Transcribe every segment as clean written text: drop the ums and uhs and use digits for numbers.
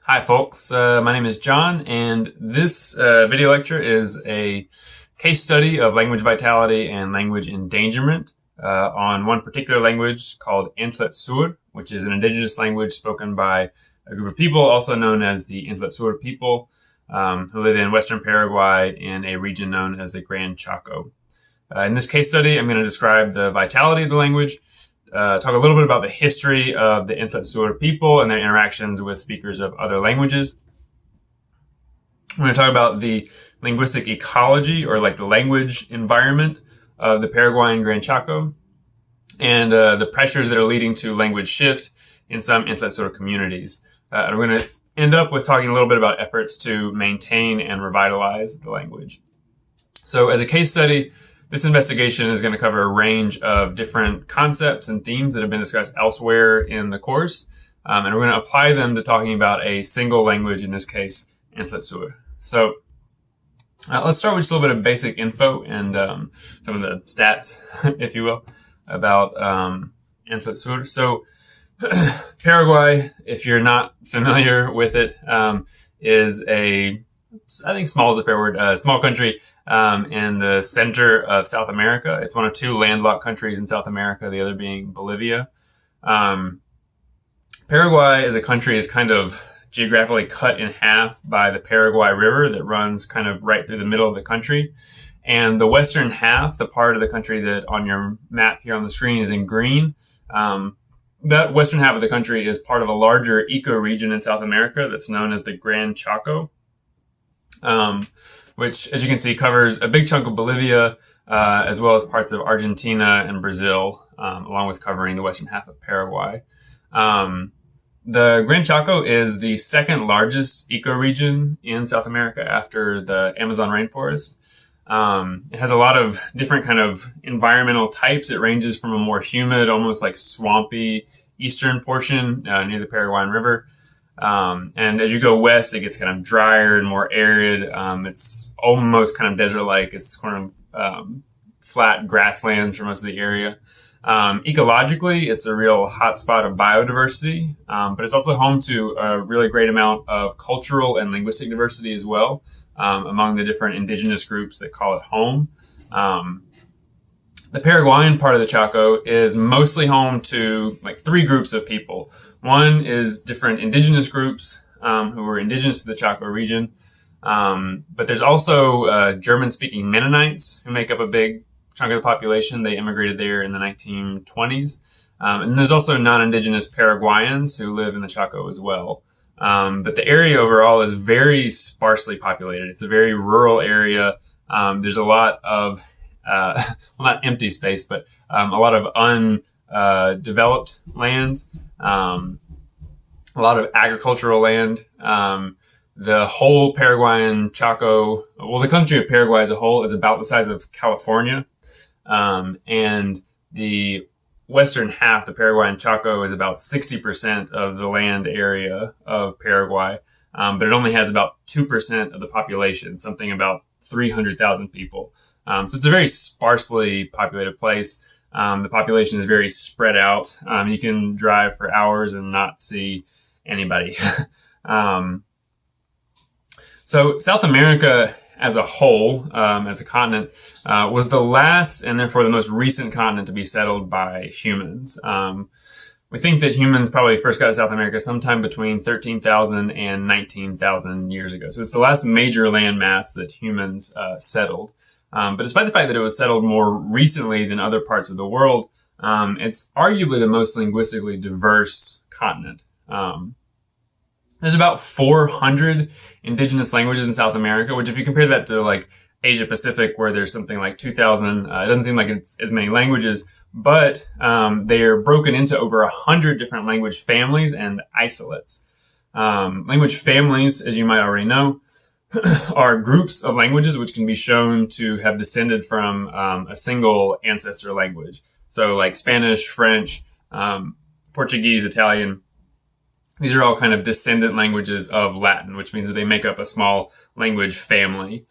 Hi folks, my name is John, and this video lecture is a case study of language vitality and language endangerment on one particular language called Enxet Sur, which is an indigenous language spoken by a group of people also known as the Enlhet Sur people who live in western Paraguay in a region known as the Gran Chaco. In this case study, I'm going to describe the vitality of the language, talk a little bit about the history of the Enxet Sur people and their interactions with speakers of other languages. I'm going to talk about the linguistic ecology, or like the language environment of the Paraguayan Gran Chaco, and the pressures that are leading to language shift in some Enxet Sur communities. And we're going to end up with talking a little bit about efforts to maintain and revitalize the language. So as a case study, this investigation is going to cover a range of different concepts and themes that have been discussed elsewhere in the course, and we're going to apply them to talking about a single language, in this case, Enxet Sur. So let's start with just a little bit of basic info and some of the stats, if you will, about Enxet Sur. So Paraguay, if you're not familiar with it, is I think small is a fair word, small country in the center of South America. It's one of two landlocked countries in South America, the other being Bolivia. Paraguay as a country is kind of geographically cut in half by the Paraguay River that runs kind of right through the middle of the country. And the western half, the part of the country that on your map here on the screen is in green, that western half of the country is part of a larger ecoregion in South America that's known as the Gran Chaco, which, as you can see, covers a big chunk of Bolivia, as well as parts of Argentina and Brazil, along with covering the western half of Paraguay. The Gran Chaco is the second largest ecoregion in South America after the Amazon rainforest. It has a lot of different kind of environmental types. It ranges from a more humid, almost like swampy eastern portion near the Paraguayan River. And as you go west, it gets kind of drier and more arid. It's almost kind of desert-like. It's kind of flat grasslands for most of the area. Ecologically, it's a real hotspot of biodiversity, but it's also home to a really great amount of cultural and linguistic diversity as well, among the different indigenous groups that call it home. The Paraguayan part of the Chaco is mostly home to like three groups of people. One is different indigenous groups who are indigenous to the Chaco region. But there's also German-speaking Mennonites who make up a big chunk of the population. They immigrated there in the 1920s. And there's also non-indigenous Paraguayans who live in the Chaco as well. But the area overall is very sparsely populated. It's a very rural area. There's a lot of, well, not empty space, but a lot of undeveloped lands. A lot of agricultural land. The whole Paraguayan Chaco, well, the country of Paraguay as a whole is about the size of California. And the western half, the Paraguayan Chaco, is about 60% of the land area of Paraguay. But it only has about 2% of the population, something about 300,000 people. So it's a very sparsely populated place. The population is very spread out. You can drive for hours and not see anybody. So South America as a whole, as a continent, was the last and therefore the most recent continent to be settled by humans. We think that humans probably first got to South America sometime between 13,000 and 19,000 years ago. So it's the last major landmass that humans settled. But despite the fact that it was settled more recently than other parts of the world, it's arguably the most linguistically diverse continent. There's about 400 indigenous languages in South America, which if you compare that to like Asia Pacific, where there's something like 2,000, it doesn't seem like it's as many languages, but they are broken into over 100 different language families and isolates. Language families, as you might already know, are groups of languages which can be shown to have descended from a single ancestor language. So like Spanish, French, Portuguese, Italian. These are all kind of descendant languages of Latin, which means that they make up a small language family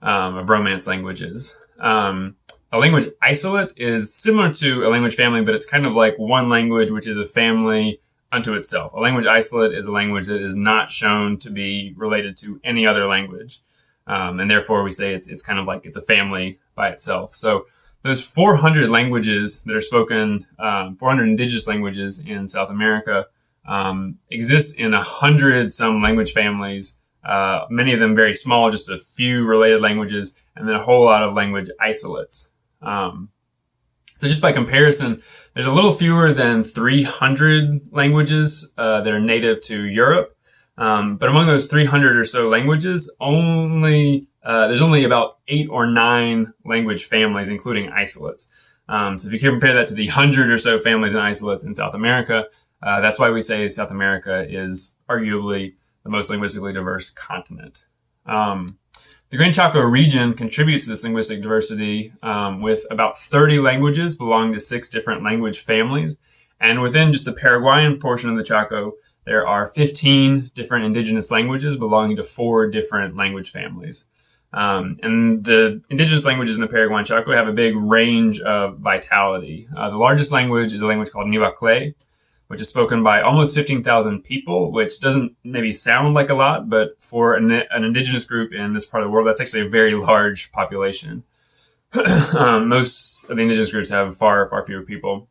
of Romance languages. A language isolate is similar to a language family, but it's kind of like one language, which is a family unto itself. A language isolate is a language that is not shown to be related to any other language. And therefore we say it's kind of like it's a family by itself. So those 400 languages that are spoken, 400 indigenous languages in South America, exist in 100 some language families, many of them very small, just a few related languages, and then a whole lot of language isolates. So just by comparison, there's a little fewer than 300 languages that are native to Europe. But among those 300 or so languages, there's only about 8 or 9 language families, including isolates. So if you compare that to the 100 or so families and isolates in South America, that's why we say South America is arguably the most linguistically diverse continent. The Gran Chaco region contributes to this linguistic diversity with about 30 languages belonging to 6 different language families. And within just the Paraguayan portion of the Chaco, there are 15 different indigenous languages belonging to 4 different language families. And the indigenous languages in the Paraguayan Chaco have a big range of vitality. The largest language is a language called Nivaclé, which is spoken by almost 15,000 people, which doesn't maybe sound like a lot, but for an indigenous group in this part of the world, that's actually a very large population. Most of the indigenous groups have far, far fewer people.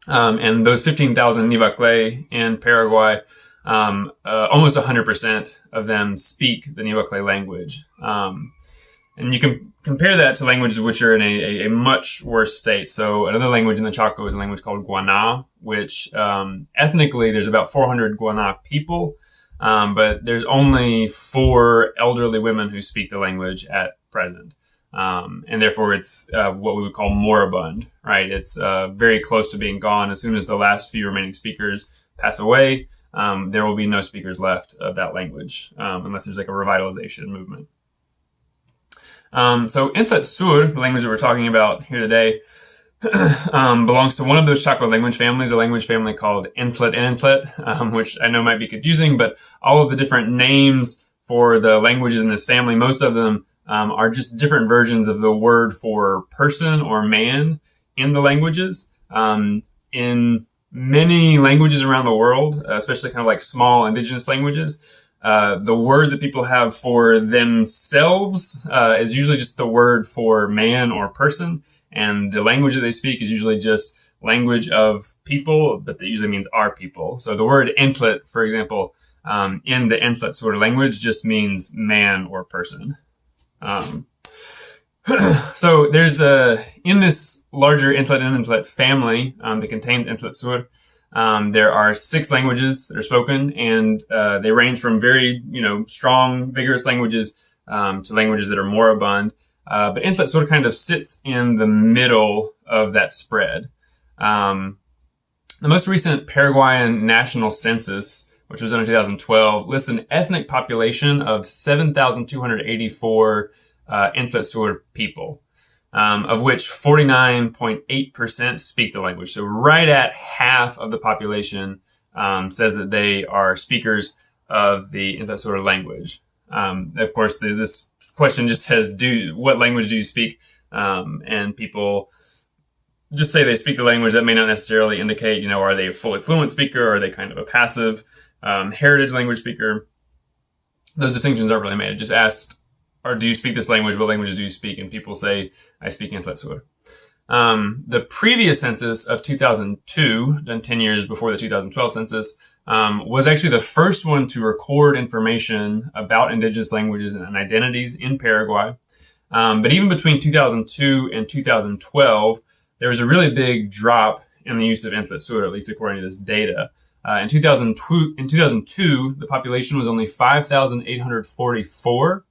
And those 15,000 Nivaclé in Paraguay, almost 100% of them speak the Nivaclé language. And you can compare that to languages which are in a much worse state. So another language in the Chaco is a language called Guaraní, which ethnically there's about 400 Guaraní people, but there's only 4 elderly women who speak the language at present. And therefore it's what we would call moribund, right? It's very close to being gone. As soon as the last few remaining speakers pass away, there will be no speakers left of that language, unless there's like a revitalization movement. So Enxet Sur, the language that we're talking about here today, belongs to one of those Chaco language families, a language family called Enlhet, which I know might be confusing, but all of the different names for the languages in this family, most of them are just different versions of the word for person or man in the languages. In many languages around the world, especially kind of like small indigenous languages, the word that people have for themselves is usually just the word for man or person, and the language that they speak is usually just language of people, but that usually means our people. So the word Enlhet, for example, in the Enxet Sur language just means man or person. So there's in this larger Enlhet family that contains Enxet Sur, there are 6 languages that are spoken, and they range from very, strong, vigorous languages to languages that are moribund. But Enlhet Sur kind of sits in the middle of that spread. The most recent Paraguayan national census, which was done in 2012, lists an ethnic population of 7,284 Enlhet Sur people, of which 49.8% speak the language. So right at half of the population says that they are speakers of the Enlhet Sur language. Of course, this question just says, what language do you speak? And people just say they speak the language. That may not necessarily indicate, are they a fully fluent speaker, or are they kind of a passive heritage language speaker? Those distinctions aren't really made. It just asks, or do you speak this language? What languages do you speak? And people say, I speak Enlhet Sur. The previous census of 2002, done 10 years before the 2012 census, was actually the first one to record information about indigenous languages and identities in Paraguay. But even between 2002 and 2012, there was a really big drop in the use of Enlhet Sur, at least according to this data. In 2002, the population was only 5,844.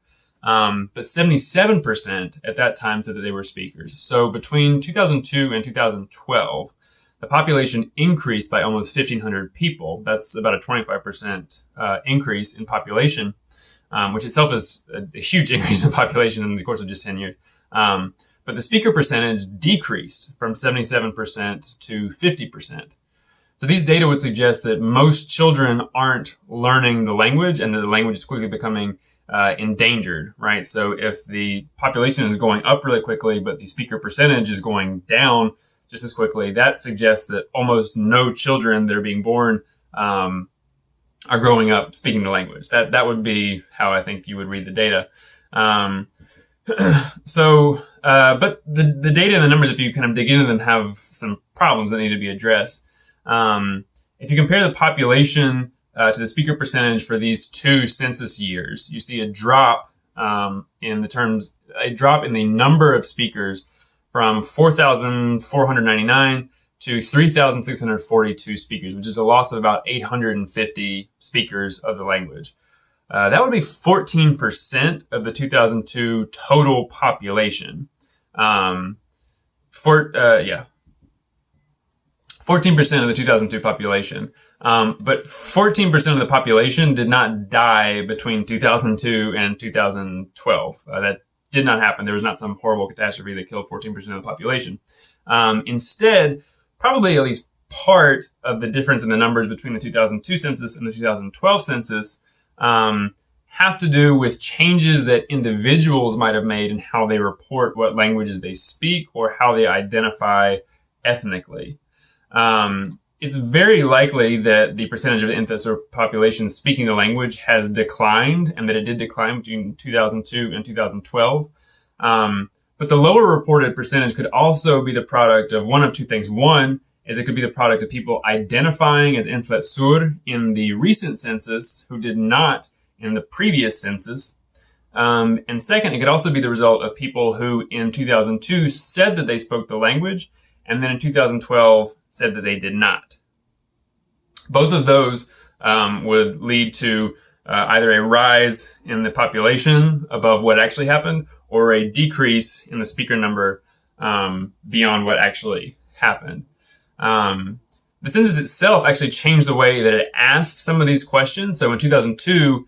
But 77% at that time said that they were speakers. So between 2002 and 2012, the population increased by almost 1,500 people. That's about a 25% increase in population, which itself is a huge increase in population in the course of just 10 years. But the speaker percentage decreased from 77% to 50%. So these data would suggest that most children aren't learning the language, and that the language is quickly becoming endangered, right? So if the population is going up really quickly, but the speaker percentage is going down just as quickly, that suggests that almost no children that are being born are growing up speaking the language. That would be how I think you would read the data. But the data and the numbers, if you kind of dig into them, have some problems that need to be addressed. If you compare the population to the speaker percentage for these two census years, you see a drop in the number of speakers from 4,499 to 3,642 speakers, which is a loss of about 850 speakers of the language. That would be 14% of the 2002 total population. 14% of the 2002 population. But 14% of the population did not die between 2002 and 2012. That did not happen. There was not some horrible catastrophe that killed 14% of the population. Instead, probably at least part of the difference in the numbers between the 2002 census and the 2012 census have to do with changes that individuals might have made in how they report what languages they speak or how they identify ethnically. It's very likely that the percentage of the Enxet Sur population speaking the language has declined, and that it did decline between 2002 and 2012. But the lower reported percentage could also be the product of one of two things. One is it could be the product of people identifying as Enxet Sur in the recent census who did not in the previous census. And second, it could also be the result of people who in 2002 said that they spoke the language, and then in 2012 said that they did not. Both of those would lead to either a rise in the population above what actually happened, or a decrease in the speaker number beyond what actually happened. The census itself actually changed the way that it asked some of these questions. So in 2002,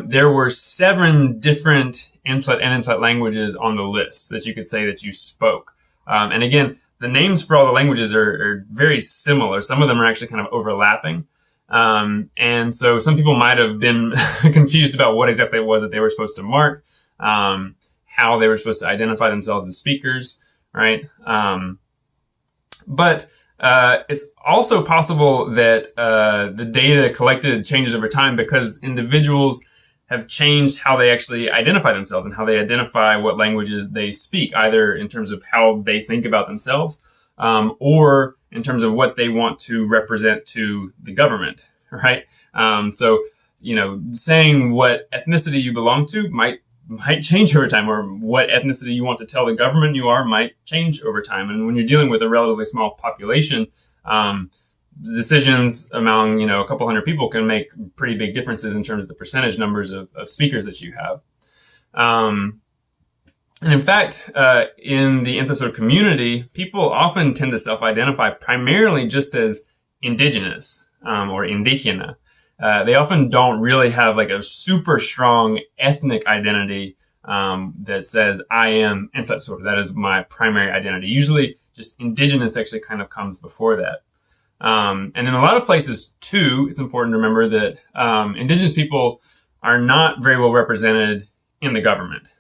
there were 7 different Enlhet and Enlhet languages on the list that you could say that you spoke. And again, the names for all the languages are very similar. Some of them are actually kind of overlapping. And so some people might have been confused about what exactly it was that they were supposed to mark, how they were supposed to identify themselves as speakers, right? But it's also possible that the data collected changes over time because individuals have changed how they actually identify themselves and how they identify what languages they speak, either in terms of how they think about themselves, or in terms of what they want to represent to the government, right? So, saying what ethnicity you belong to might change over time, or what ethnicity you want to tell the government you are might change over time. And when you're dealing with a relatively small population, decisions among, a couple hundred people can make pretty big differences in terms of the percentage numbers of speakers that you have. And in fact, in the Enxet Sur community, people often tend to self-identify primarily just as indigenous, or indígena. They often don't really have like a super strong ethnic identity that says, I am Enxet Sur. That is my primary identity. Usually just indigenous actually kind of comes before that. And in a lot of places too, it's important to remember that indigenous people are not very well represented in the government.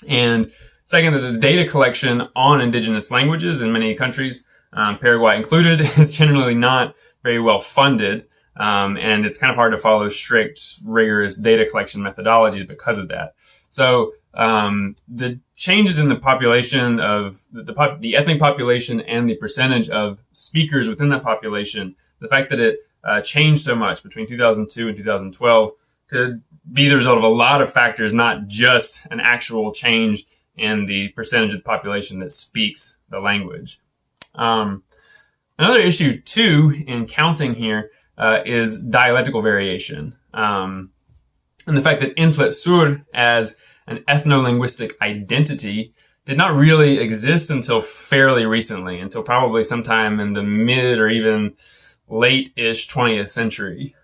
And second, that the data collection on indigenous languages in many countries, Paraguay included, is generally not very well funded. And it's kind of hard to follow strict, rigorous data collection methodologies because of that. So the changes in the population of the ethnic population and the percentage of speakers within that population, the fact that it changed so much between 2002 and 2012 could be the result of a lot of factors, not just an actual change in the percentage of the population that speaks the language. Another issue too in counting here is dialectical variation. And the fact that Enxet Sur as an ethno-linguistic identity did not really exist until fairly recently, until probably sometime in the mid or even late-ish 20th century.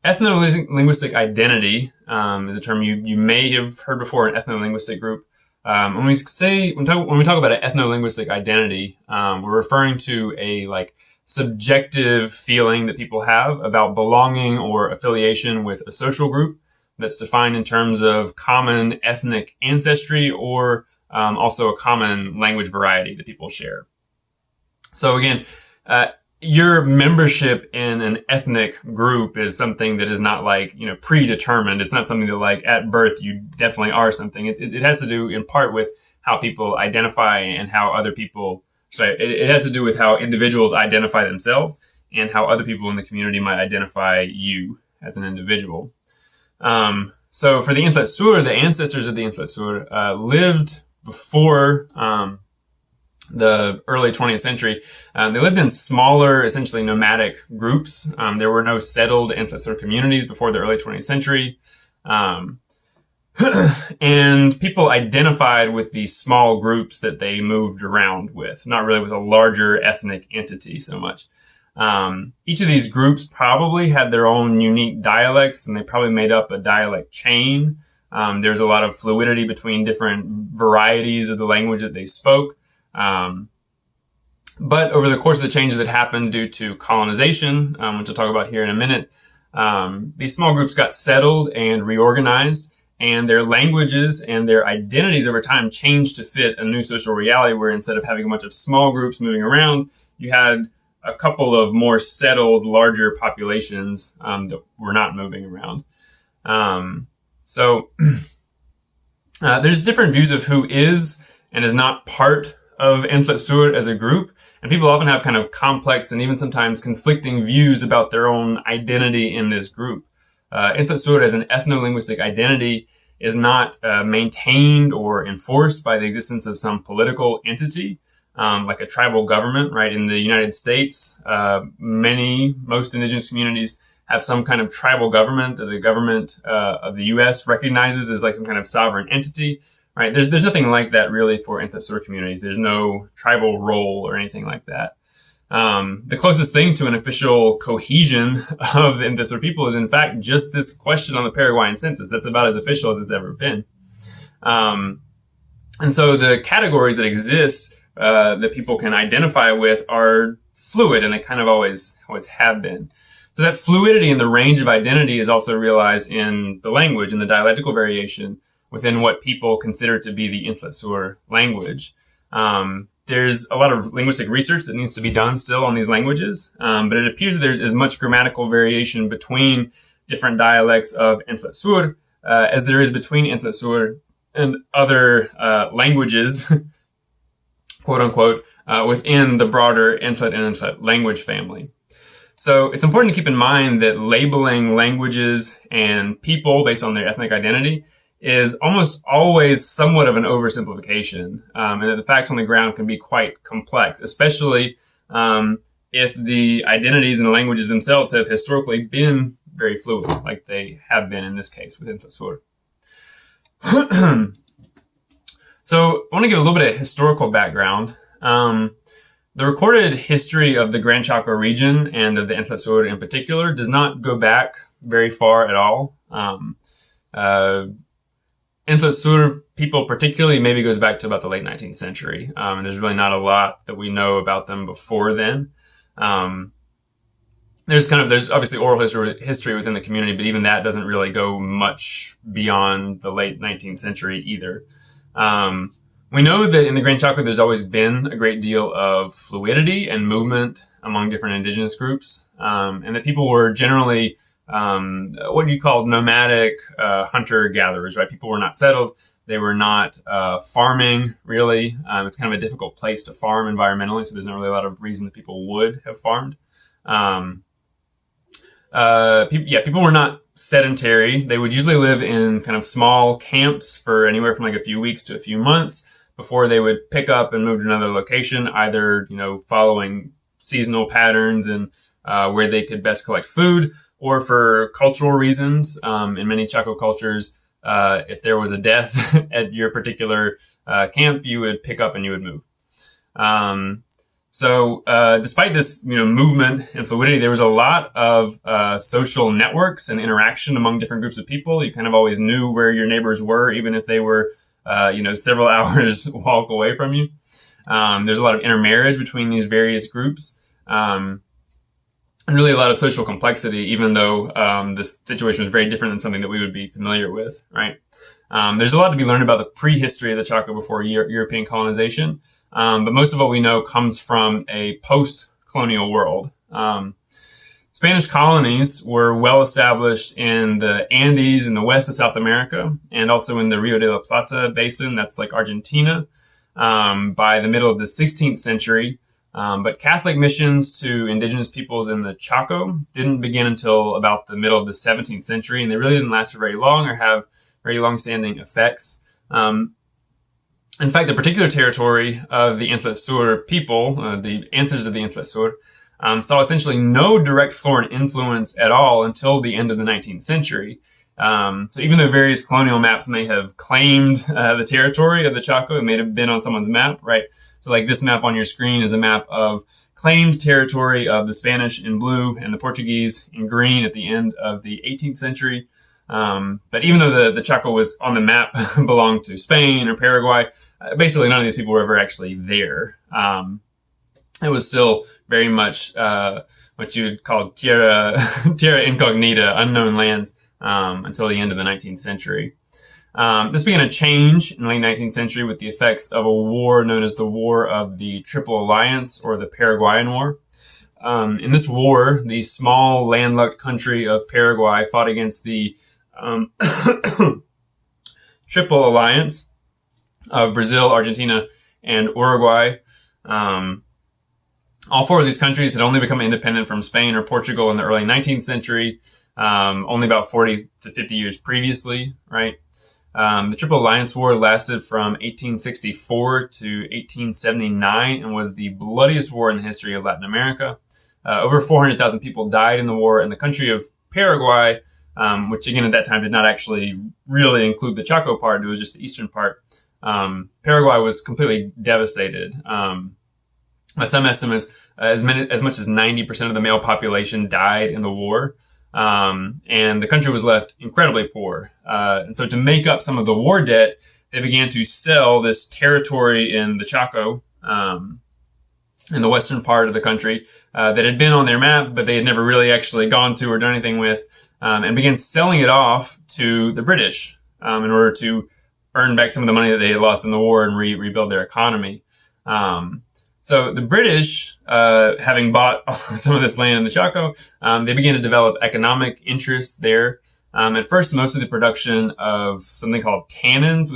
Ethno-linguistic identity is a term you may have heard before in ethno-linguistic group. When we talk about an ethno-linguistic identity, we're referring to a subjective feeling that people have about belonging or affiliation with a social group that's defined in terms of common ethnic ancestry or also a common language variety that people share. So again, your membership in an ethnic group is something that is not like, predetermined. It's not something that like at birth you definitely are something. It has to do in part with how people identify and how other people, it has to do with how individuals identify themselves and how other people in the community might identify you as an individual. So for the Enlhet Sur, the ancestors of the Enlhet Sur lived before the early 20th century. They lived in smaller, essentially nomadic groups. There were no settled Enlhet Sur communities before the early 20th century. And people identified with these small groups that they moved around with, not really with a larger ethnic entity so much. Each of these groups probably had their own unique dialects, and they probably made up a dialect chain. There's a lot of fluidity between different varieties of the language that they spoke. But over the course of the changes that happened due to colonization, which I'll talk about here in a minute, these small groups got settled and reorganized, and their languages and their identities over time changed to fit a new social reality where instead of having a bunch of small groups moving around, you had a couple of more settled, larger populations that were not moving around. So there's different views of who is and is not part of Enlhet Sur as a group, and people often have kind of complex and even sometimes conflicting views about their own identity in this group. Enlhet Sur as an ethno-linguistic identity is not maintained or enforced by the existence of some political entity, like a tribal government, right? In the United States, most indigenous communities have some kind of tribal government that the government of the U.S. recognizes as like some kind of sovereign entity, right? There's nothing like that really for Enlhet Sur communities. There's no tribal role or anything like that. The closest thing to an official cohesion of the Enlhet Sur people is in fact just this question on the Paraguayan census. That's about as official as it's ever been. And so the categories that exist that people can identify with are fluid, and they kind of always have been. So that fluidity and the range of identity is also realized in the language and the dialectical variation within what people consider to be the Enlhet Sur language. There's a lot of linguistic research that needs to be done still on these languages, but it appears that there's as much grammatical variation between different dialects of Enlhet Sur as there is between Enlhet Sur and other languages, quote unquote, within the broader Enlhet and Enlhet language family. So it's important to keep in mind that labeling languages and people based on their ethnic identity is almost always somewhat of an oversimplification, and that the facts on the ground can be quite complex, especially if the identities and the languages themselves have historically been very fluid, like they have been in this case with Enlhet Sur. So I want to give a little bit of historical background. The recorded history of the Gran Chaco region and of the Enlhet Sur in particular does not go back very far at all. Enlhet Sur people particularly maybe goes back to about the late 19th century. And there's really not a lot that we know about them before then. There's obviously oral history within the community, but even that doesn't really go much beyond the late 19th century either. We know that in the Gran Chaco, there's always been a great deal of fluidity and movement among different indigenous groups, and that people were generally what you call nomadic hunter-gatherers, right? People were not settled. They were not farming, really. It's kind of a difficult place to farm environmentally, so there's not really a lot of reason that people would have farmed. People were not sedentary. They would usually live in kind of small camps for anywhere from like a few weeks to a few months before they would pick up and move to another location, either, following seasonal patterns and where they could best collect food, or for cultural reasons. In many Chaco cultures, if there was a death at your particular camp, you would pick up and you would move. So despite this, movement and fluidity, there was a lot of social networks and interaction among different groups of people. You kind of always knew where your neighbors were, even if they were, several hours walk away from you. There's a lot of intermarriage between these various groups. And really a lot of social complexity, even though this situation was very different than something that we would be familiar with, right? There's a lot to be learned about the prehistory of the Chaco before European colonization. But most of what we know comes from a post colonial world. Spanish colonies were well established in the Andes in the west of South America, and also in the Rio de la Plata basin, that's like Argentina, by the middle of the 16th century. But Catholic missions to indigenous peoples in the Chaco didn't begin until about the middle of the 17th century, and they really didn't last for very long or have very long-standing effects. In fact, the particular territory of the Enxet Sur people, the ancestors of the Enxet Sur, saw essentially no direct foreign influence at all until the end of the 19th century. So even though various colonial maps may have claimed the territory of the Chaco, it may have been on someone's map, right? So like this map on your screen is a map of claimed territory of the Spanish in blue and the Portuguese in green at the end of the 18th century. But even though the Chaco was on the map belonged to Spain or Paraguay, basically none of these people were ever actually there. It was still very much what you would call terra incognita, unknown lands, until the end of the 19th century. This began to change in the late 19th century with the effects of a war known as the War of the Triple Alliance, or the Paraguayan War. In this war, the small landlocked country of Paraguay fought against the Triple Alliance of Brazil, Argentina, and Uruguay. All four of these countries had only become independent from Spain or Portugal in the early 19th century, only about 40 to 50 years previously, right? The Triple Alliance War lasted from 1864 to 1879 and was the bloodiest war in the history of Latin America. Over 400,000 people died in the war, and the country of Paraguay, which again at that time did not actually really include the Chaco part, it was just the eastern part. Paraguay was completely devastated. By some estimates, as much as 90% of the male population died in the war. And the country was left incredibly poor. And so to make up some of the war debt, they began to sell this territory in the Chaco, in the western part of the country, that had been on their map, but they had never really actually gone to or done anything with, and began selling it off to the British, in order to earn back some of the money that they had lost in the war and rebuild their economy. So the British, having bought some of this land in the Chaco, they began to develop economic interests there. At first, most of the production of something called tannins,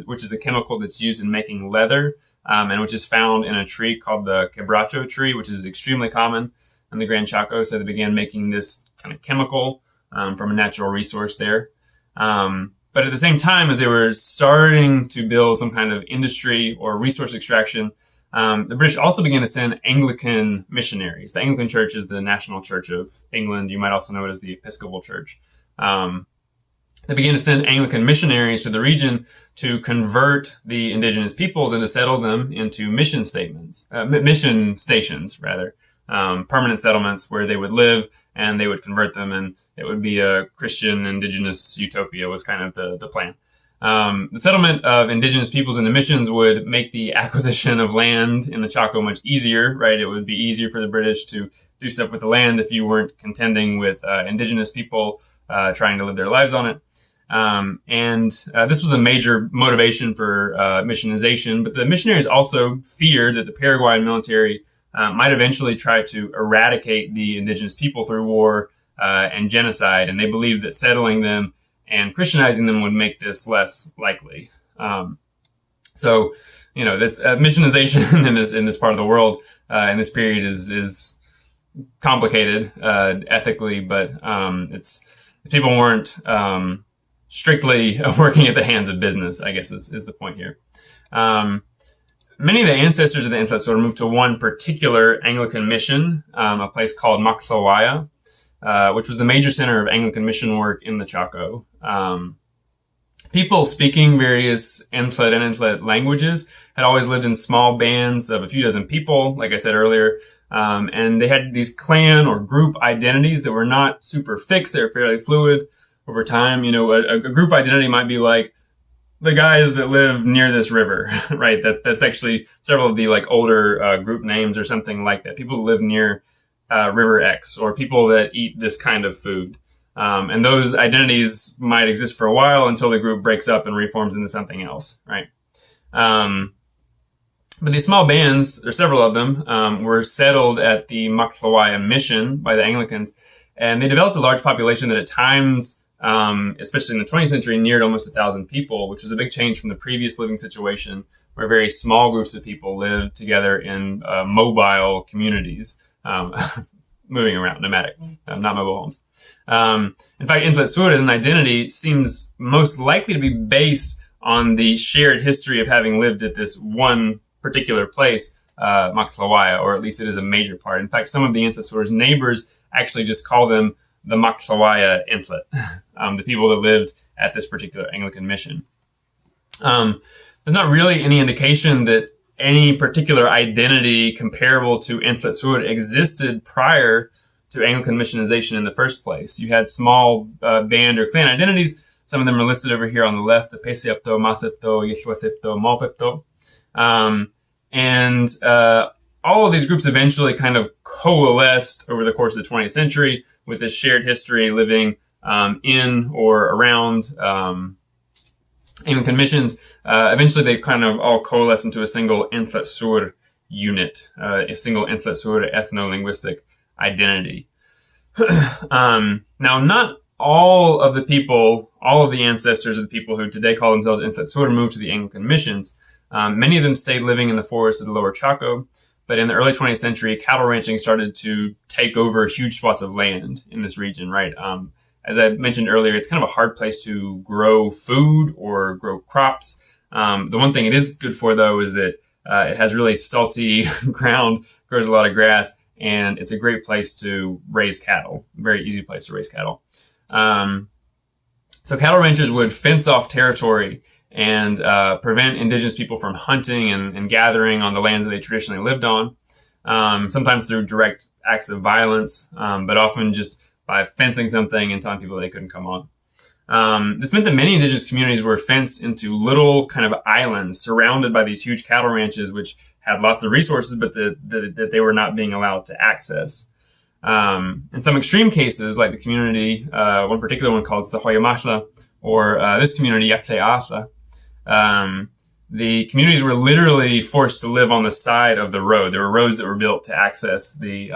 which is a chemical that's used in making leather, and which is found in a tree called the quebracho tree, which is extremely common in the Gran Chaco. So they began making this kind of chemical from a natural resource there. But at the same time, as they were starting to build some kind of industry or resource extraction, the British also began to send Anglican missionaries. The Anglican Church is the national church of England. You might also know it as the Episcopal Church. They began to send Anglican missionaries to the region to convert the indigenous peoples and to settle them into mission stations, permanent settlements where they would live, and they would convert them, and it would be a Christian indigenous utopia was kind of the plan. The settlement of indigenous peoples into missions would make the acquisition of land in the Chaco much easier, right? It would be easier for the British to do stuff with the land if you weren't contending with indigenous people trying to live their lives on it. This was a major motivation for missionization, but the missionaries also feared that the Paraguayan military might eventually try to eradicate the indigenous people through war and genocide, and they believed that settling them and Christianizing them would make this less likely. So, this missionization in this part of the world in this period is complicated ethically, but people weren't strictly working at the hands of business, I guess is the point here. Many of the ancestors of the Enlhet Sur moved to one particular Anglican mission, a place called Nivaclé, which was the major center of Anglican mission work in the Chaco. People speaking various Enlhet and Enlhet languages had always lived in small bands of a few dozen people, like I said earlier, and they had these clan or group identities that were not super fixed. They were fairly fluid over time. A group identity might be like the guys that live near this river, right? That's actually several of the older group names or something like that. People who live near River X, or people that eat this kind of food. And those identities might exist for a while until the group breaks up and reforms into something else, right? But these small bands, there are several of them, were settled at the Nivaclé mission by the Anglicans, and they developed a large population that at times, especially in the 20th century, neared almost 1,000 people, which was a big change from the previous living situation where very small groups of people lived together in mobile communities, moving around, nomadic, not mobile homes. In fact, Enxet Sur as an identity seems most likely to be based on the shared history of having lived at this one particular place, Nivaclé, or at least it is a major part. In fact, some of the Enxet Sur's neighbors actually just call them the Nivaclé Enlhet, the people that lived at this particular Anglican mission. There's not really any indication that any particular identity comparable to Enxet Sur existed prior to Anglican missionization in the first place. You had small band or clan identities. Some of them are listed over here on the left, the Pesepto, Masepto, Yeshuasepto, Malpepto. And all of these groups eventually kind of coalesced over the course of the 20th century with this shared history living in or around Anglican missions. Eventually they kind of all coalesce into a single Enxet Sur unit, a single Enxet Sur ethno-linguistic identity. Now, not all of the people, all of the ancestors of the people who today call themselves Enxet Sur moved to the Anglican missions. Many of them stayed living in the forests of the lower Chaco, but in the early 20th century, cattle ranching started to take over huge swaths of land in this region, right? As I mentioned earlier, it's kind of a hard place to grow food or grow crops. The one thing it is good for, though, is that it has really salty ground, grows a lot of grass, and it's a great place to raise cattle. Very easy place to raise cattle. So cattle ranchers would fence off territory and prevent indigenous people from hunting and gathering on the lands that they traditionally lived on, sometimes through direct acts of violence, but often just by fencing something and telling people they couldn't come on. This meant that many indigenous communities were fenced into little kind of islands surrounded by these huge cattle ranches, which had lots of resources, but that they were not being allowed to access. In some extreme cases, like the community, one particular one called Sahoyamashla, or this community, Yacle the communities were literally forced to live on the side of the road. There were roads that were built to access the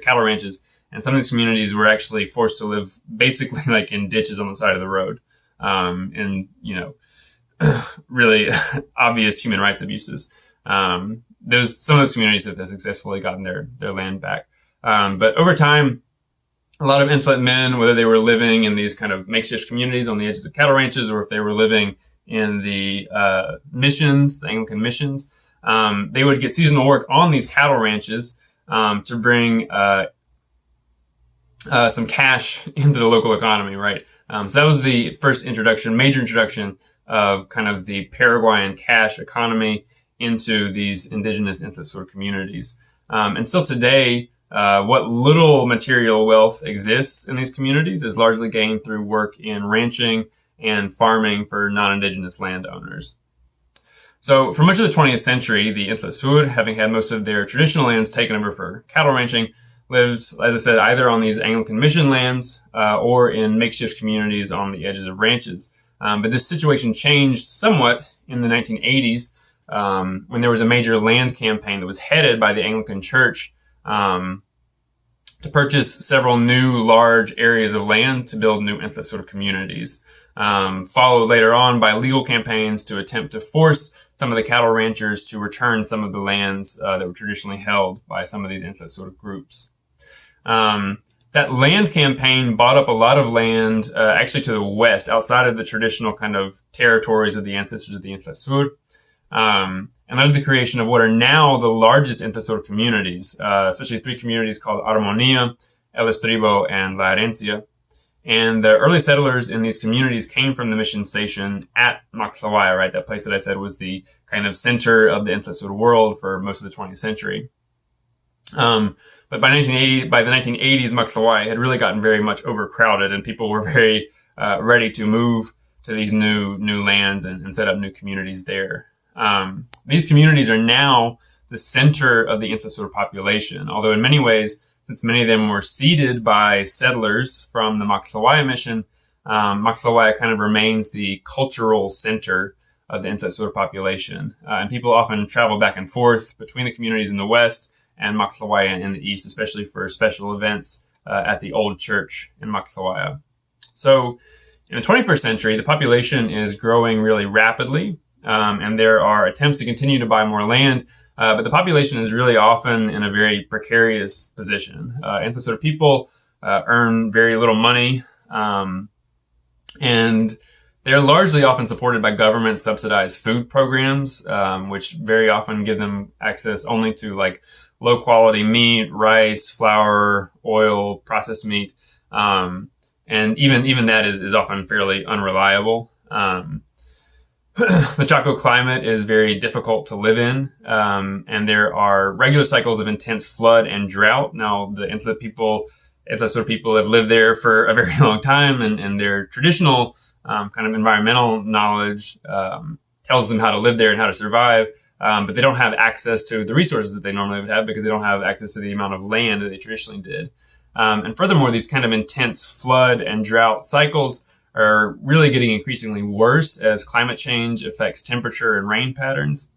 cattle ranches, and some of these communities were actually forced to live basically like in ditches on the side of the road, and really obvious human rights abuses. Some of those communities have successfully gotten their land back, but over time, a lot of Enlhet men, whether they were living in these kind of makeshift communities on the edges of cattle ranches, or if they were living in the missions, the Anglican missions, they would get seasonal work on these cattle ranches to bring some cash into the local economy, right? So that was the first major introduction of kind of the Paraguayan cash economy into these indigenous Enlhet Sur communities. And still today, what little material wealth exists in these communities is largely gained through work in ranching and farming for non-indigenous landowners. So for much of the 20th century, the Enlhet Sur, having had most of their traditional lands taken over for cattle ranching, lived, as I said, either on these Anglican mission lands or in makeshift communities on the edges of ranches. But this situation changed somewhat in the 1980s when there was a major land campaign that was headed by the Anglican Church to purchase several new large areas of land to build new Enlhet Sur communities. Followed later on by legal campaigns to attempt to force some of the cattle ranchers to return some of the lands that were traditionally held by some of these Enlhet Sur groups. That land campaign bought up a lot of land actually to the west, outside of the traditional kind of territories of the ancestors of the Enlhet Sur, and led to the creation of what are now the largest Enlhet Sur communities, especially three communities called Armonía, El Estribo, and La Herencia. And the early settlers in these communities came from the mission station at Nivaclé, right? That place that I said was the kind of center of the Enlhet Sur world for most of the 20th century. But by the 1980s, Nivaclé had really gotten very much overcrowded, and people were very ready to move to these new lands and set up new communities there. These communities are now the center of the Enlhet Sur population, although in many ways, since many of them were seeded by settlers from the Nivaclé mission, Nivaclé kind of remains the cultural center of the Enlhet Sur population. And people often travel back and forth between the communities in the west and Maclawaya in the east, especially for special events at the old church in Maclawaya. So in the 21st century, the population is growing really rapidly, and there are attempts to continue to buy more land, but the population is really often in a very precarious position. Enlhet Sur people earn very little money, and they're largely often supported by government-subsidized food programs, which very often give them access only to like low-quality meat, rice, flour, oil, processed meat, and even that is often fairly unreliable. The Chaco climate is very difficult to live in, and there are regular cycles of intense flood and drought. Now, the Enlhet Sur people have lived there for a very long time, and their traditional kind of environmental knowledge tells them how to live there and how to survive, but they don't have access to the resources that they normally would have because they don't have access to the amount of land that they traditionally did. And furthermore, these kind of intense flood and drought cycles are really getting increasingly worse as climate change affects temperature and rain patterns.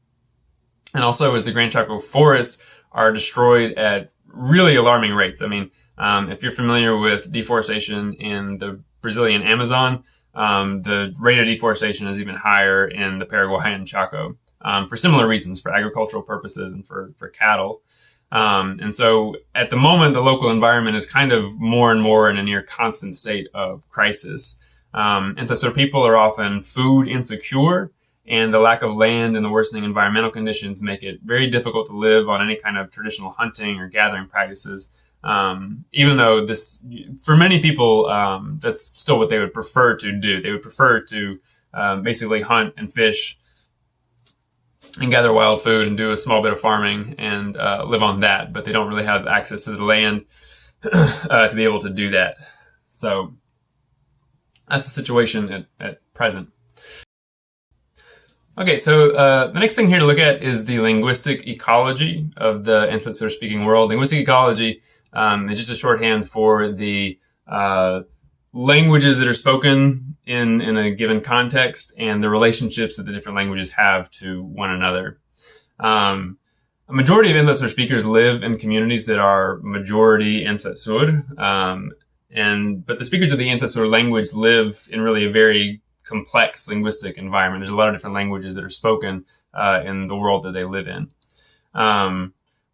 And also as the Gran Chaco forests are destroyed at really alarming rates. I mean, if you're familiar with deforestation in the Brazilian Amazon, the rate of deforestation is even higher in the Paraguayan Chaco, for similar reasons, for agricultural purposes and for cattle. And so at the moment, the local environment is kind of more and more in a near constant state of crisis. Enlhet Sur people are often food insecure, and the lack of land and the worsening environmental conditions make it very difficult to live on any kind of traditional hunting or gathering practices. Even though for many people, that's still what they would prefer to do. They would prefer to basically hunt and fish and gather wild food and do a small bit of farming and live on that, but they don't really have access to the land to be able to do that. So that's the situation at present. Okay, so the next thing here to look at is the linguistic ecology of the Enlhet Sur speaking world. Linguistic ecology is just a shorthand for the languages that are spoken in a given context and the relationships that the different languages have to one another. A majority of Enlhet Sur speakers live in communities that are majority Enlhet Sur, but the speakers of the Enlhet Sur language live in really a very complex linguistic environment. There's a lot of different languages that are spoken in the world that they live in.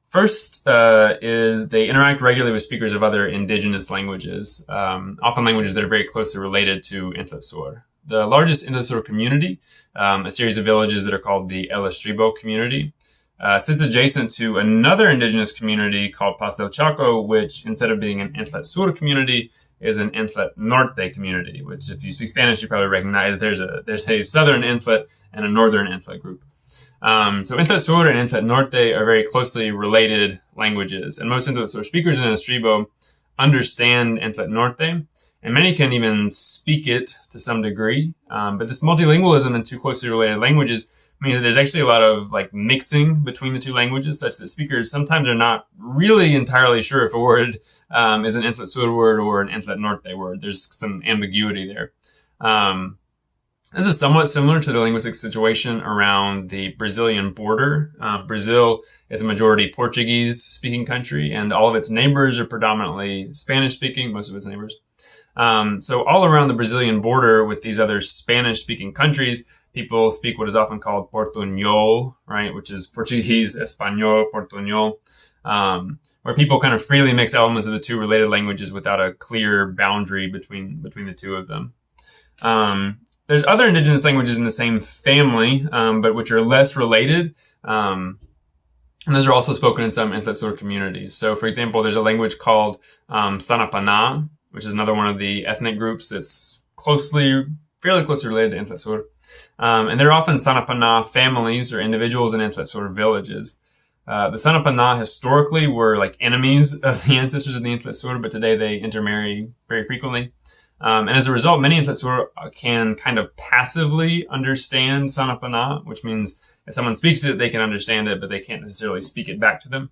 First is they interact regularly with speakers of other indigenous languages, often languages that are very closely related to Enlhet Sur. The largest Enlhet Sur community, a series of villages that are called the El Estribo community, sits adjacent to another indigenous community called Pas del Chaco, which instead of being an Enlhet Sur community, is an Enlhet Norte community, which if you speak Spanish, you probably recognize there's a southern Enlhet and a northern Enlhet group. So Enlhet Sur and Enlhet Norte are very closely related languages, and most Enlhet Sur speakers in Estribo understand Enlhet Norte, and many can even speak it to some degree. But this multilingualism in two closely related languages means that there's actually a lot of like mixing between the two languages, such that speakers sometimes are not really entirely sure if a word is an Enlhet Sur word or an Enlhet Norte word. There's some ambiguity there. This is somewhat similar to the linguistic situation around the Brazilian border. Brazil is a majority Portuguese-speaking country, and all of its neighbors are predominantly Spanish-speaking, most of its neighbors. So all around the Brazilian border with these other Spanish-speaking countries, people speak what is often called Portuñol, right, which is Portuguese, Espanol, Portuñol, where people kind of freely mix elements of the two related languages without a clear boundary between the two of them. There's other indigenous languages in the same family, but which are less related. And those are also spoken in some Enlhet Sur communities. So, for example, there's a language called Sanapaná, which is another one of the ethnic groups that's fairly closely related to Enlhet Sur. And there are often Sanapaná families or individuals in Enlhet Sur villages. The Sanapaná historically were like enemies of the ancestors of the Enlhet Sur, but today they intermarry very frequently. And as a result, many Enlhet Sur can kind of passively understand Sanapaná, which means if someone speaks it, they can understand it, but they can't necessarily speak it back to them.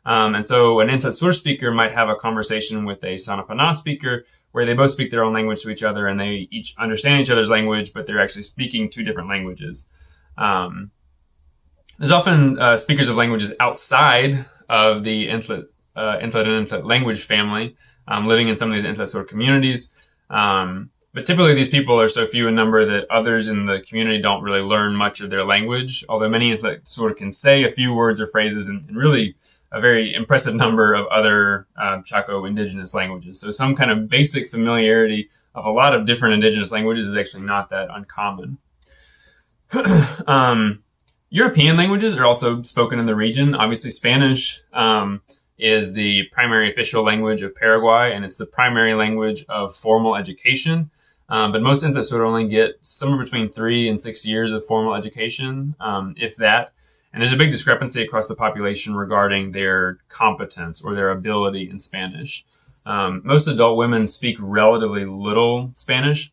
And so an Enlhet Sur speaker might have a conversation with a Sanapaná speaker where they both speak their own language to each other and they each understand each other's language, but they're actually speaking two different languages. There's often speakers of languages outside of the Enlhet and Enlhet language family, living in some of these Enxet Sur communities. But typically these people are so few in number that others in the community don't really learn much of their language, although many Enlhet Sur can say a few words or phrases in really a very impressive number of other Chaco indigenous languages. So some kind of basic familiarity of a lot of different indigenous languages is actually not that uncommon. European languages are also spoken in the region. Obviously, Spanish is the primary official language of Paraguay, and it's the primary language of formal education. But most Enlhet Sur only get somewhere between 3 and 6 years of formal education, if that. And there's a big discrepancy across the population regarding their competence or their ability in Spanish. Most adult women speak relatively little Spanish,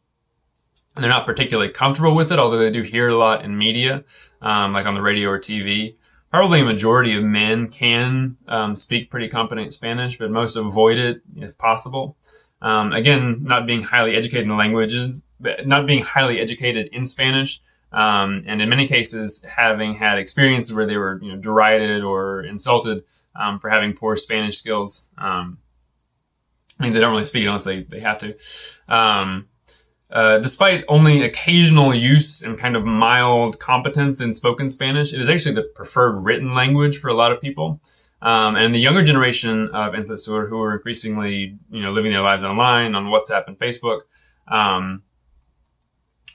and they're not particularly comfortable with it, although they do hear it a lot in media, like on the radio or TV. Probably a majority of men can speak pretty competent Spanish, but most avoid it if possible. Again, not being highly educated in the languages, but not being highly educated in Spanish, and in many cases having had experiences where they were, derided or insulted for having poor Spanish skills. Means they don't really speak it unless they have to. Despite only occasional use and kind of mild competence in spoken Spanish, it is actually the preferred written language for a lot of people. And the younger generation of Enlhet Sur, who are increasingly, living their lives online on WhatsApp and Facebook,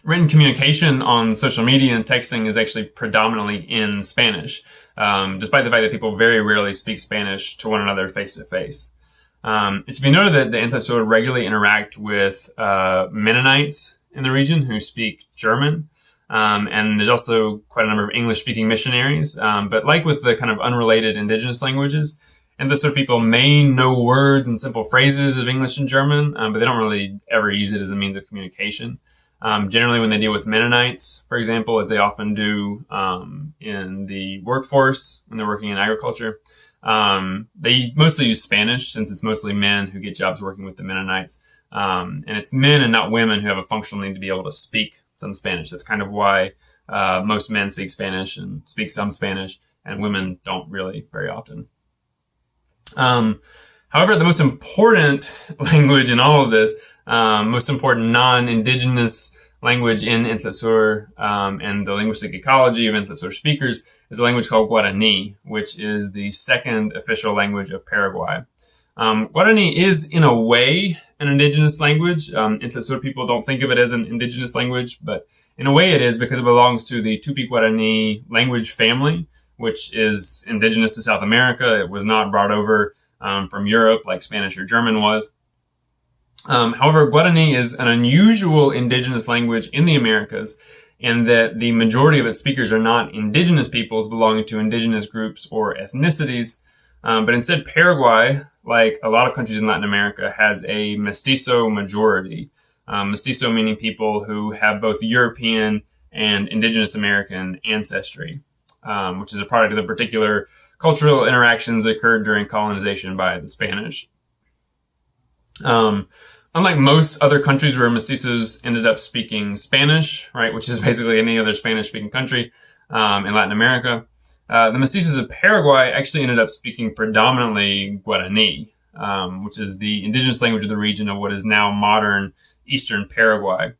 written communication on social media and texting is actually predominantly in Spanish, despite the fact that people very rarely speak Spanish to one another face to face. It should be noted that the Enlhet Sur regularly interact with Mennonites in the region who speak German, and there's also quite a number of English-speaking missionaries. But like with the kind of unrelated indigenous languages, Enlhet Sur people may know words and simple phrases of English and German, but they don't really ever use it as a means of communication. Generally, when they deal with Mennonites, for example, as they often do in the workforce when they're working in agriculture, they mostly use Spanish since it's mostly men who get jobs working with the Mennonites. And it's men and not women who have a functional need to be able to speak some Spanish. That's kind of why most men speak Spanish and speak some Spanish, and women don't really very often. However, the most important language in all of this, most important non-indigenous language in Enlhet Sur and the linguistic ecology of Enlhet Sur speakers is a language called Guaraní, which is the second official language of Paraguay. Guaraní is, in a way, an indigenous language. Enlhet Sur people don't think of it as an indigenous language, but in a way it is because it belongs to the Tupi-Guarani language family, which is indigenous to South America. It was not brought over from Europe like Spanish or German was. However, Guaraní is an unusual indigenous language in the Americas in that the majority of its speakers are not indigenous peoples belonging to indigenous groups or ethnicities, but instead Paraguay, like a lot of countries in Latin America, has a mestizo majority. Mestizo meaning people who have both European and indigenous American ancestry, which is a product of the particular cultural interactions that occurred during colonization by the Spanish. Unlike most other countries where mestizos ended up speaking Spanish, right, which is basically any other Spanish-speaking country in Latin America, the mestizos of Paraguay actually ended up speaking predominantly Guaraní, which is the indigenous language of the region of what is now modern eastern Paraguay.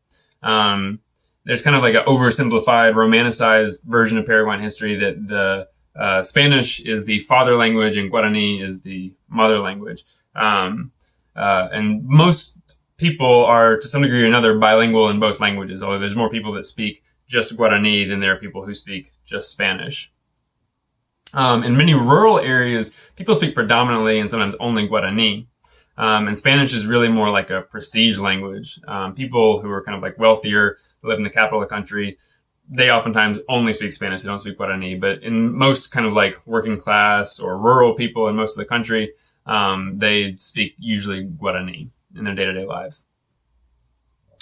There's kind of like an oversimplified, romanticized version of Paraguayan history that the Spanish is the father language and Guaraní is the mother language. And most people are, to some degree or another, bilingual in both languages, although there's more people that speak just Guaraní than there are people who speak just Spanish. In many rural areas, people speak predominantly and sometimes only Guaraní. And Spanish is really more like a prestige language. People who are kind of like wealthier, who live in the capital of the country, they oftentimes only speak Spanish. They don't speak Guaraní. But in most kind of like working class or rural people in most of the country, they speak usually Guaraní in their day-to-day lives.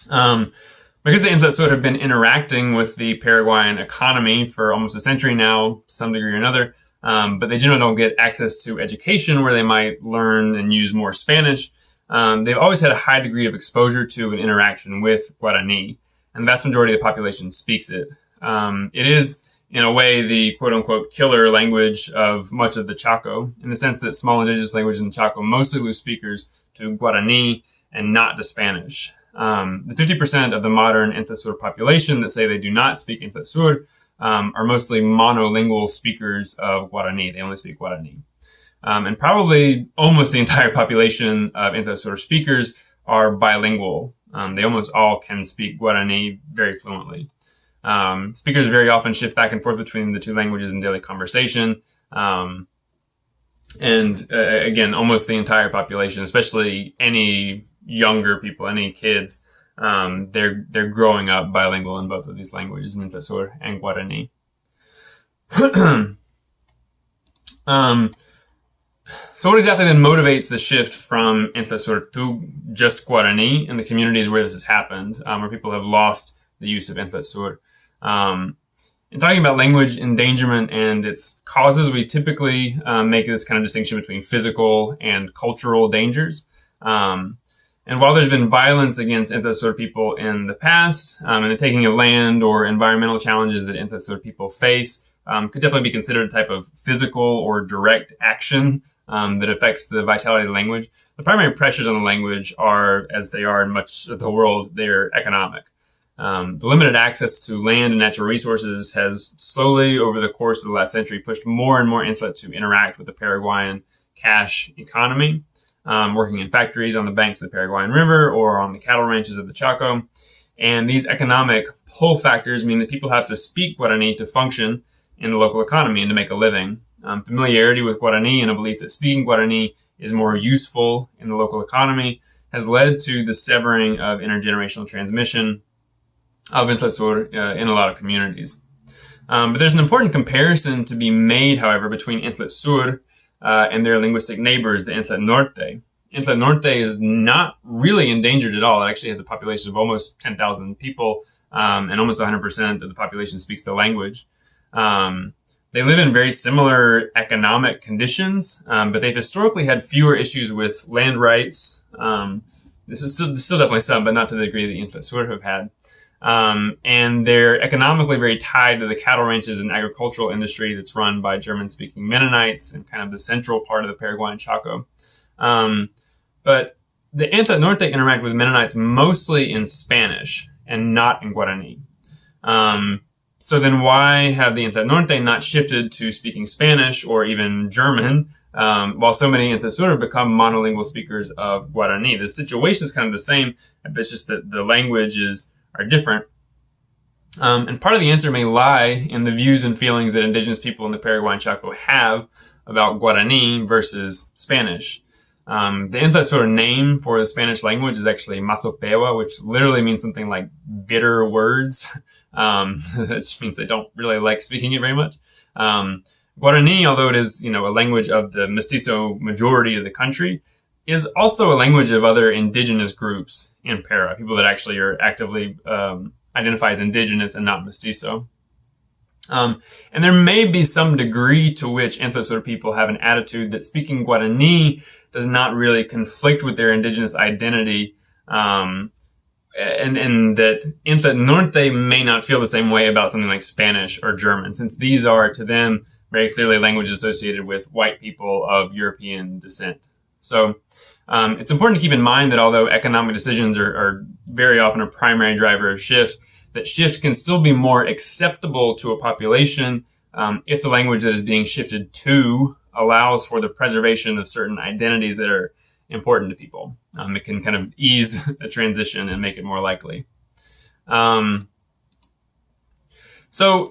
Because the Enlhet Sur have been interacting with the Paraguayan economy for almost a century now, to some degree or another, but they generally don't get access to education where they might learn and use more Spanish. They've always had a high degree of exposure to and interaction with Guaraní, and the vast majority of the population speaks it. It is, in a way, the quote-unquote killer language of much of the Chaco, in the sense that small indigenous languages in the Chaco mostly lose speakers to Guarani and not to Spanish. The 50% of the modern Enxet Sur population that say they do not speak Enxet Sur are mostly monolingual speakers of Guarani. They only speak Guarani. And probably almost the entire population of Enxet Sur speakers are bilingual. They almost all can speak Guarani very fluently. Speakers very often shift back and forth between the two languages in daily conversation. Again, almost the entire population, especially any younger people, any kids, they're growing up bilingual in both of these languages, Enxet Sur and Guarani. So what exactly then motivates the shift from Enxet Sur to just Guarani in the communities where this has happened, where people have lost the use of Enxet Sur? In talking about language endangerment and its causes, we typically make this kind of distinction between physical and cultural dangers. And while there's been violence against Enxet Sur people in the past, and the taking of land or environmental challenges that Enxet Sur people face could definitely be considered a type of physical or direct action that affects the vitality of the language, the primary pressures on the language are, as they are in much of the world, they're economic. The limited access to land and natural resources has slowly, over the course of the last century, pushed more and more Enxet to interact with the Paraguayan cash economy, working in factories on the banks of the Paraguayan River or on the cattle ranches of the Chaco. And these economic pull factors mean that people have to speak Guarani to function in the local economy and to make a living. Familiarity with Guarani and a belief that speaking Guarani is more useful in the local economy has led to the severing of intergenerational transmission of Enxet Sur in a lot of communities. But there's an important comparison to be made, however, between Enxet Sur and their linguistic neighbors, the Enlhet Norte. Enlhet Norte is not really endangered at all. It actually has a population of almost 10,000 people, and almost 100% of the population speaks the language. They live in very similar economic conditions, but they've historically had fewer issues with land rights. This is still definitely some, but not to the degree that Enxet Sur have had. And they're economically very tied to the cattle ranches and agricultural industry that's run by German-speaking Mennonites and kind of the central part of the Paraguayan Chaco. But the Enlhet Norte interact with Mennonites mostly in Spanish and not in Guarani. So then why have the Enlhet Norte not shifted to speaking Spanish or even German, while so many Enlhet Sur have become monolingual speakers of Guarani? The situation is kind of the same, but it's just that the languages are different. And part of the answer may lie in the views and feelings that indigenous people in the Paraguayan Chaco have about Guarani versus Spanish. The Enlhet Sur name for the Spanish language is actually Masopewa, which literally means something like bitter words, which means they don't really like speaking it very much. Guarani, although it is, a language of the mestizo majority of the country, is also a language of other indigenous groups in Para, people that actually are actively identify as indigenous and not mestizo. And there may be some degree to which Enlhet Sur people have an attitude that speaking Guarani does not really conflict with their indigenous identity, and that Enlhet Norte may not feel the same way about something like Spanish or German, since these are, to them, very clearly languages associated with white people of European descent. So it's important to keep in mind that although economic decisions are very often a primary driver of shift, that shift can still be more acceptable to a population if the language that is being shifted to allows for the preservation of certain identities that are important to people. It can kind of ease a transition and make it more likely. So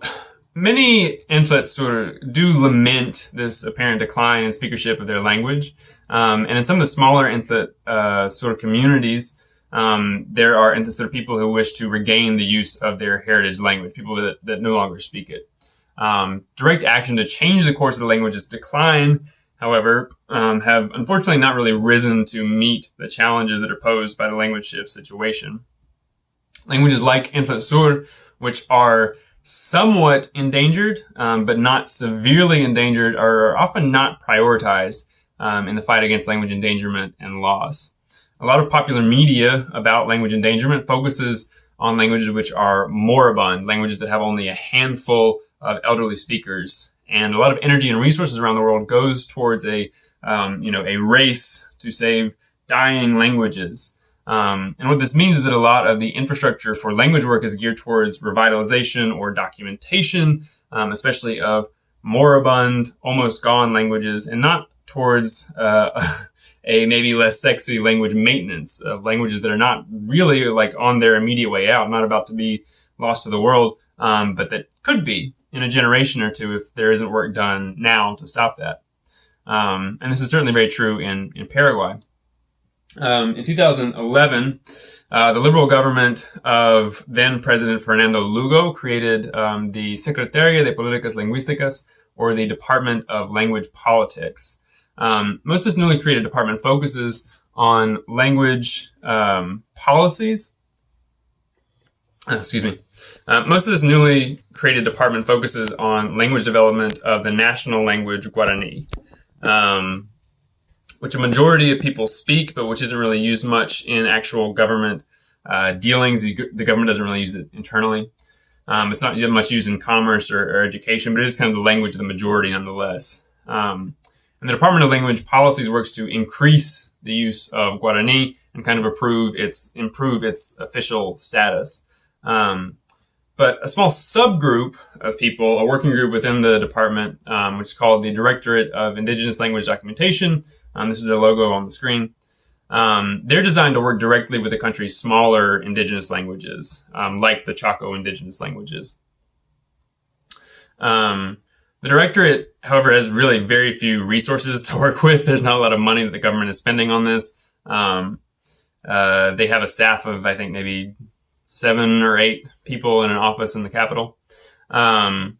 many Enlhet Sur do lament this apparent decline in speakership of their language. And in some of the smaller Enlhet Sur communities, there are Enlhet Sur people who wish to regain the use of their heritage language, people that no longer speak it. Direct action to change the course of the language's decline, however, have unfortunately not really risen to meet the challenges that are posed by the language shift situation. Languages like Enlhet Sur, which are somewhat endangered, but not severely endangered, are often not prioritized in the fight against language endangerment and loss. A lot of popular media about language endangerment focuses on languages which are moribund, languages that have only a handful of elderly speakers. And a lot of energy and resources around the world goes towards a race to save dying languages. And what this means is that a lot of the infrastructure for language work is geared towards revitalization or documentation, especially of moribund, almost gone languages, and not towards a maybe less sexy language maintenance of languages that are not really like on their immediate way out, not about to be lost to the world, but that could be in a generation or two if there isn't work done now to stop that. And this is certainly very true in Paraguay. In 2011, the liberal government of then President Fernando Lugo created the Secretaría de Políticas Lingüísticas, or the Department of Language Politics. Most of this newly created department focuses on language policies. Most of this newly created department focuses on language development of the national language Guaraní, which a majority of people speak, but which isn't really used much in actual government dealings. The government doesn't really use it internally. It's not much used in commerce or education, but it is kind of the language of the majority nonetheless. And the Department of Language Policies works to increase the use of Guarani and kind of improve its official status. But a small subgroup of people, a working group within the department, which is called the Directorate of Indigenous Language Documentation. This is their logo on the screen. They're designed to work directly with the country's smaller indigenous languages, like the Chaco indigenous languages. The Directorate, however, has really very few resources to work with. There's not a lot of money that the government is spending on this. They have a staff of, I think, maybe 7 or 8 people in an office in the capital. Let's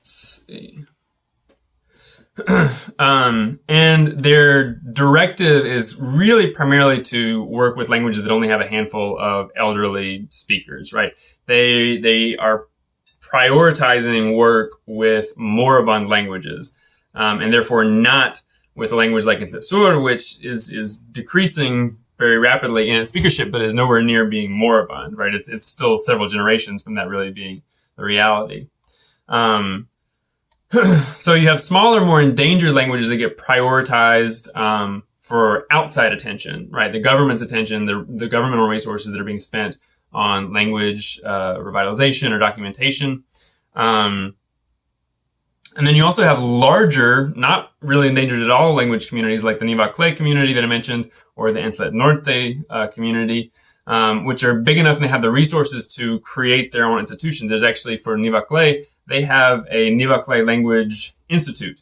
see. And their directive is really primarily to work with languages that only have a handful of elderly speakers, right? They are prioritizing work with moribund languages, and therefore not with a language like Enxet Sur, which is decreasing very rapidly in its speakership, but is nowhere near being moribund, right? It's still several generations from that really being the reality. So you have smaller, more endangered languages that get prioritized for outside attention, right? The government's attention, the governmental resources that are being spent on language revitalization or documentation. And then you also have larger, not really endangered at all language communities like the Nivaclé community that I mentioned, or the Enlhet Norte community, which are big enough and they have the resources to create their own institutions. There's actually, for Nivaclé, they have a Nivaclé Language Institute,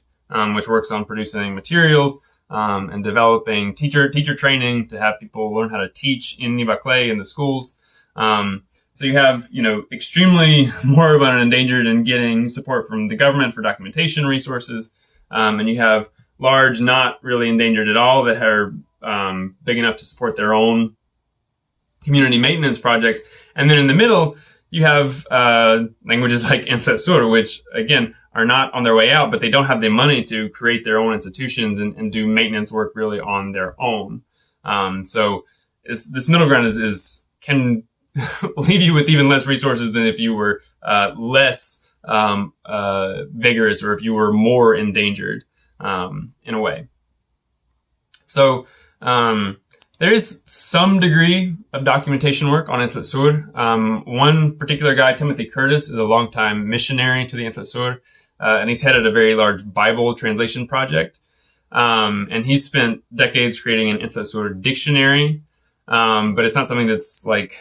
which works on producing materials and developing teacher training to have people learn how to teach in Nivaclé in the schools. So you have, extremely moribund and endangered and getting support from the government for documentation resources. And you have large, not really endangered at all, that are big enough to support their own community maintenance projects. And then in the middle, you have languages like Enxet Sur, which, again, are not on their way out, but they don't have the money to create their own institutions and do maintenance work really on their own. So this middle ground can leave you with even less resources than if you were less vigorous, or if you were more endangered in a way. So there is some degree of documentation work on Enxet Sur. One particular guy, Timothy Curtis, is a longtime missionary to the Enxet Sur, and he's headed a very large Bible translation project. And he's spent decades creating an Enxet Sur dictionary, but it's not something that's like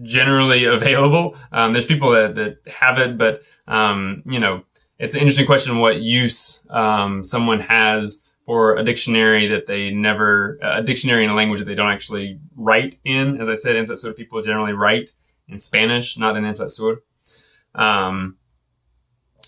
generally available. There's people that have it, but it's an interesting question what use someone has for a dictionary that they a dictionary in a language that they don't actually write in. As I said, Enxet Sur people generally write in Spanish, not in Enxet Sur.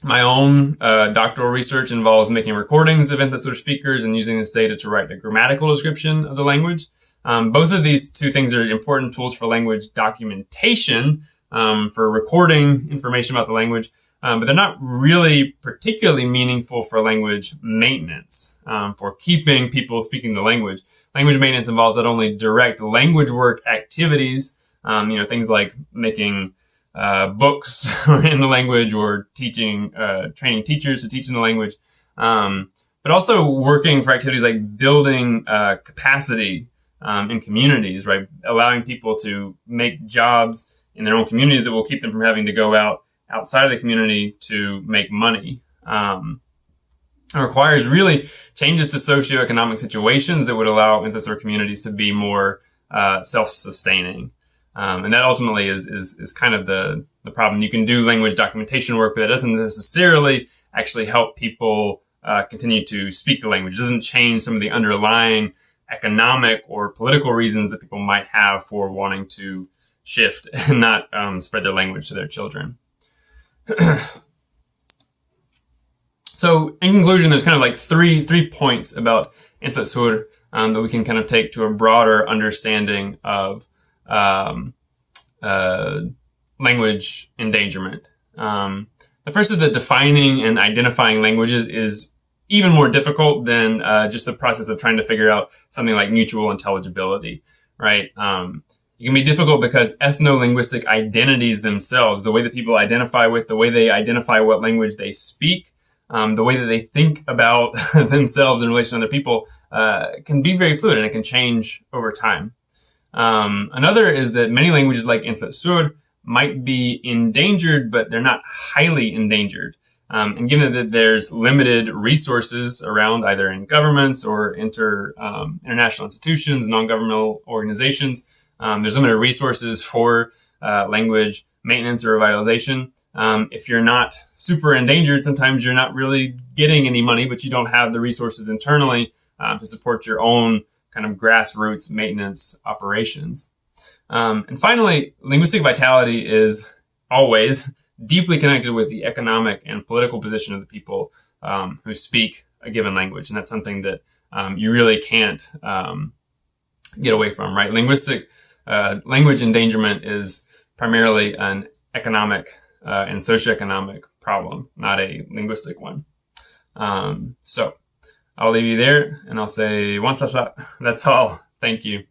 My own doctoral research involves making recordings of Enxet Sur speakers and using this data to write a grammatical description of the language. Both of these two things are important tools for language documentation, for recording information about the language, but they're not really particularly meaningful for language maintenance, for keeping people speaking the language. language maintenance involves not only direct language work activities, things like making books in the language or teaching, training teachers to teach in the language, but also working for activities like building capacity in communities, right? Allowing people to make jobs in their own communities that will keep them from having to go outside of the community to make money. It requires really changes to socioeconomic situations that would allow Enxet Sur communities to be more self-sustaining. And that ultimately is kind of the problem. You can do language documentation work, but it doesn't necessarily actually help people continue to speak the language. It doesn't change some of the underlying economic or political reasons that people might have for wanting to shift and not spread their language to their children. So in conclusion, there's kind of like three points about Enxet Sur that we can kind of take to a broader understanding of language endangerment. The first is that defining and identifying languages is even more difficult than just the process of trying to figure out something like mutual intelligibility, right? It can be difficult because ethno-linguistic identities themselves, the way that people identify with, the way they identify what language they speak, the way that they think about themselves in relation to other people, can be very fluid and it can change over time. Another is that many languages like Enxet Sur might be endangered, but they're not highly endangered. And given that there's limited resources around either in governments or international institutions, non-governmental organizations, there's limited resources for language maintenance or revitalization. If you're not super endangered, sometimes you're not really getting any money, but you don't have the resources internally to support your own kind of grassroots maintenance operations. And finally, linguistic vitality is always deeply connected with the economic and political position of the people who speak a given language. And that's something that you really can't get away from, right? Language endangerment is primarily an economic and socioeconomic problem, not a linguistic one. So I'll leave you there and I'll say, that's all. Thank you.